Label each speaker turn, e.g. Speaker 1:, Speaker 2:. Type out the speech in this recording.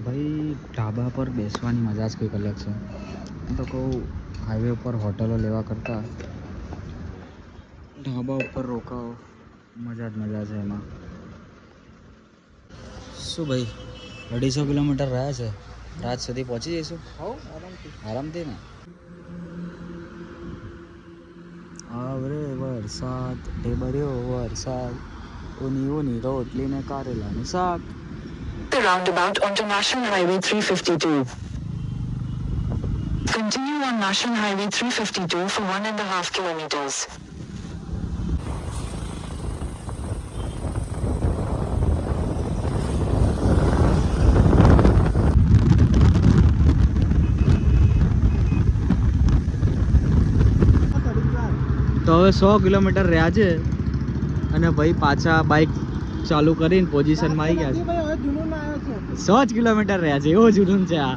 Speaker 1: ભાઈ ઢાબા પર બેસવાની મજા જ કંઈક અલગ છે. હું તો કહું હાઈવે ઉપર હોટલો લેવા કરતાં ઢાબા ઉપર રોકાઓ, મજા જ મજા છે એમાં. શું ભાઈ 250 કિલોમીટર રહ્યા છે, રાત સુધી પહોંચી જઈશું? આરામથી ને. આવરે વરસાદ ઢેબર્યો વરસાદ, ઊની ઊની રોટલી ને કારેલાનું શાક.
Speaker 2: The roundabout onto National Highway 352. Continue on National Highway 352 for 1.5 kilometers.
Speaker 1: તો હવે 100 કિલોમીટર રહ્યા છે અને ભાઈ પાછા બાઇક ચાલુ કરીને પોઝિશનમાં આવી ગયા છે. 100 જ કિલોમીટર રહ્યા છે, એવો જુનૂન છે આ.